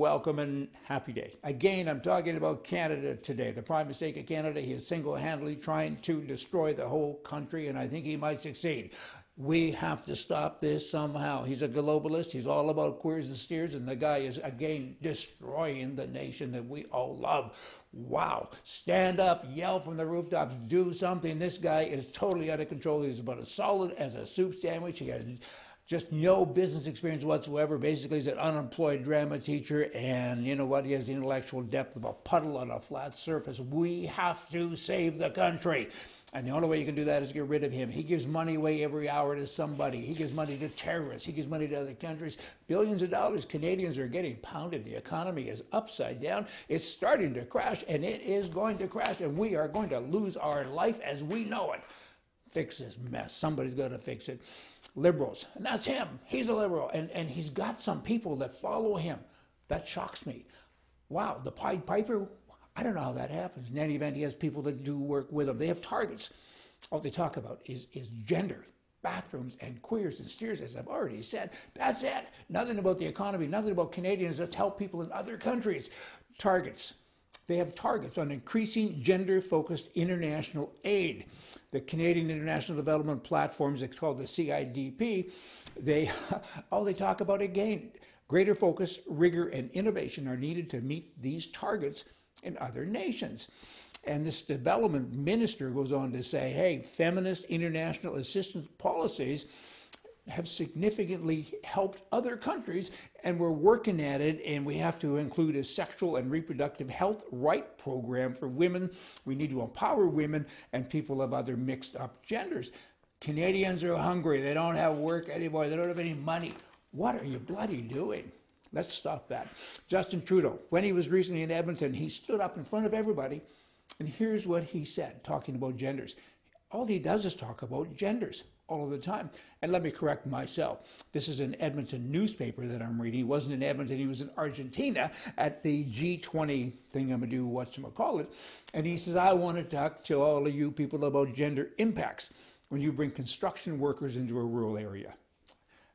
Welcome and happy day. Again, I'm talking about Canada today. The prime mistake of Canada, he is single-handedly trying to destroy the whole country, and I think he might succeed. We have to stop this somehow. He's a globalist. He's all about queers and steers, and the guy is, again, destroying the nation that we all love. Wow. Stand up, yell from the rooftops, do something. This guy is totally out of control. He's about as solid as a soup sandwich. He has just no business experience whatsoever. Basically, he's an unemployed drama teacher, and you know what? He has the intellectual depth of a puddle on a flat surface. We have to save the country. And the only way you can do that is to get rid of him. He gives money away every hour to somebody. He gives money to terrorists. He gives money to other countries. Billions of dollars. Canadians are getting pounded. The economy is upside down. It's starting to crash, and it is going to crash, and we are going to lose our life as we know it. Fix this mess. Somebody's got to fix it. Liberals, and that's him. He's a liberal, and he's got some people that follow him. That shocks me. Wow, the Pied Piper, I don't know how that happens. In any event, he has people that do work with him. They have targets. All they talk about is gender, bathrooms, and queers and steers, as I've already said. That's it. Nothing about the economy, nothing about Canadians. Let's help people in other countries. Targets. They have targets on increasing gender-focused international aid. The Canadian International Development Platforms, it's called the CIDP, all they talk about again, greater focus, rigor, and innovation are needed to meet these targets in other nations. And this development minister goes on to say, hey, feminist international assistance policies have significantly helped other countries, and we're working at it, and we have to include a sexual and reproductive health right program for women. We need to empower women and people of other mixed up genders. Canadians are hungry. They don't have work anymore. They don't have any money. What are you bloody doing? Let's stop that. Justin Trudeau, when he was recently in Edmonton, he stood up in front of everybody, and here's what he said, talking about genders. All he does is talk about genders all of the time. And let me correct myself. This is an Edmonton newspaper that I'm reading. He wasn't in Edmonton, he was in Argentina at the G20 thing-a-ma-do, whatchamacallit. And he says, I want to talk to all of you people about gender impacts when you bring construction workers into a rural area.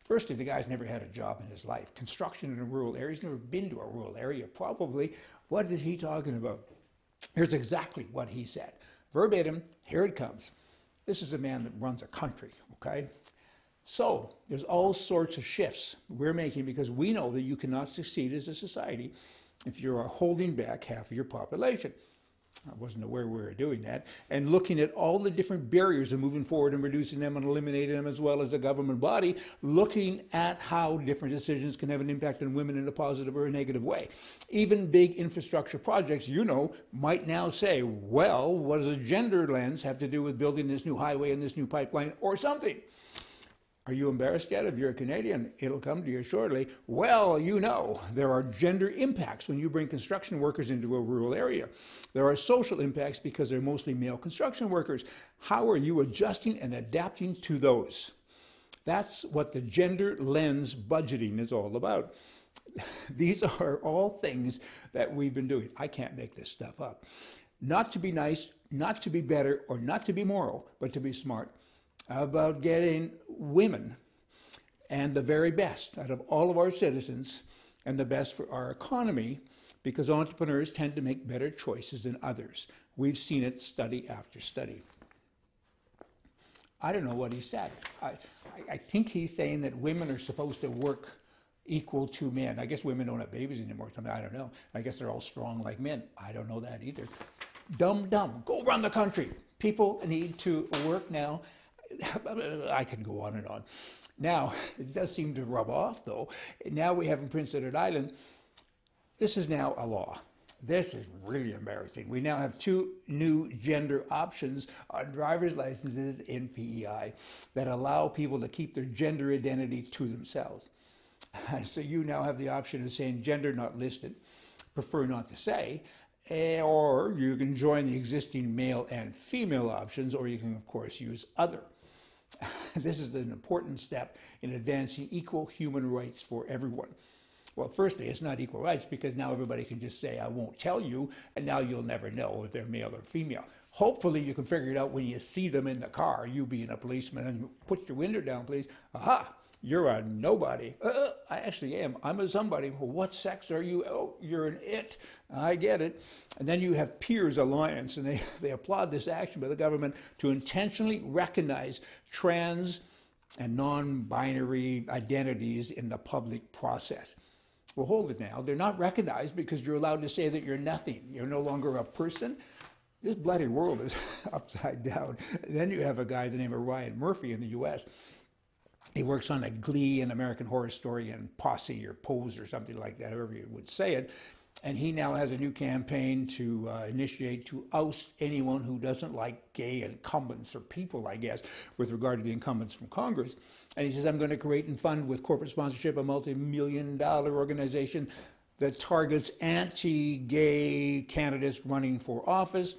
Firstly, the guy's never had a job in his life. Construction in a rural area, he's never been to a rural area, probably. What is he talking about? Here's exactly what he said. Verbatim, here it comes. This is a man that runs a country, okay? So there's all sorts of shifts we're making because we know that you cannot succeed as a society if you're holding back half of your population. I wasn't aware we were doing that. And looking at all the different barriers and moving forward and reducing them and eliminating them, as well as a government body, looking at how different decisions can have an impact on women in a positive or a negative way. Even big infrastructure projects, you know, might now say, well, what does a gender lens have to do with building this new highway and this new pipeline or something? Are you embarrassed yet? If you're a Canadian, it'll come to you shortly. Well, you know, there are gender impacts when you bring construction workers into a rural area. There are social impacts because they're mostly male construction workers. How are you adjusting and adapting to those? That's what the gender lens budgeting is all about. These are all things that we've been doing. I can't make this stuff up. Not to be nice, not to be better, or not to be moral, but to be smart about getting women and the very best out of all of our citizens and the best for our economy, because entrepreneurs tend to make better choices than others. We've seen it study after study. I don't know what he said. I think he's saying that women are supposed to work equal to men. I guess women don't have babies anymore. I don't know. I guess they're all strong like men. I don't know that either. Dumb. Go run the country. People need to work now. I could go on and on. Now, it does seem to rub off, though. Now we have in Prince Edward Island, this is now a law. This is really embarrassing. We now have 2 new gender options on driver's licenses in PEI that allow people to keep their gender identity to themselves. So you now have the option of saying gender not listed, prefer not to say, or you can join the existing male and female options, or you can, of course, use other. This is an important step in advancing equal human rights for everyone. Well, firstly, it's not equal rights because now everybody can just say, I won't tell you, and now you'll never know if they're male or female. Hopefully you can figure it out when you see them in the car, you being a policeman, and you put your window down, please. Aha, You're a nobody. I actually am. I'm a somebody. Well, what sex are you? Oh, you're an it. I get it. And then you have Peers Alliance, and they applaud this action by the government to intentionally recognize trans and non-binary identities in the public process. Well, hold it now. They're not recognized because you're allowed to say that you're nothing. You're no longer a person. This bloody world is upside down. And then you have a guy the name of Ryan Murphy in the U.S. He works on a Glee and American Horror Story and Posse or Pose or something like that, however you would say it. And he now has a new campaign to initiate to oust anyone who doesn't like gay incumbents or people, I guess, with regard to the incumbents from Congress. And he says, I'm going to create and fund with corporate sponsorship a multi-million-dollar organization that targets anti-gay candidates running for office.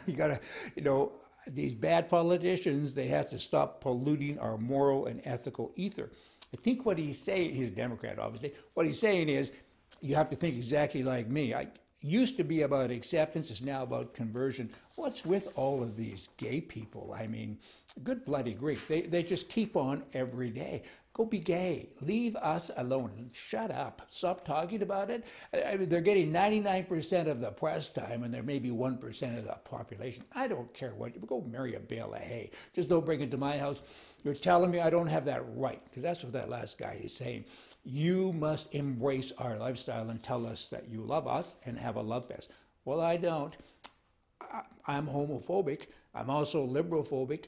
You got to, these bad politicians, they have to stop polluting our moral and ethical ether. I think what he's saying, he's a Democrat, obviously, what he's saying is, you have to think exactly like me. I used to be about acceptance, it's now about conversion. What's with all of these gay people? I mean, good bloody grief. They just keep on every day. Go be gay. Leave us alone. Shut up. Stop talking about it. I mean, they're getting 99% of the press time, and they're maybe 1% of the population. I don't care what. Go marry a bale of hay. Just don't bring it to my house. You're telling me I don't have that right, because that's what that last guy is saying. You must embrace our lifestyle and tell us that you love us and have a love fest. Well, I don't. I'm homophobic. I'm also liberal-phobic.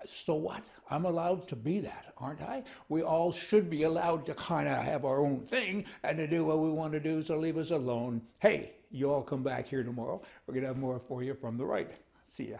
So what? I'm allowed to be that, aren't I? We all should be allowed to kind of have our own thing and to do what we want to do, so leave us alone. Hey, you all come back here tomorrow. We're going to have more for you from the right. See ya.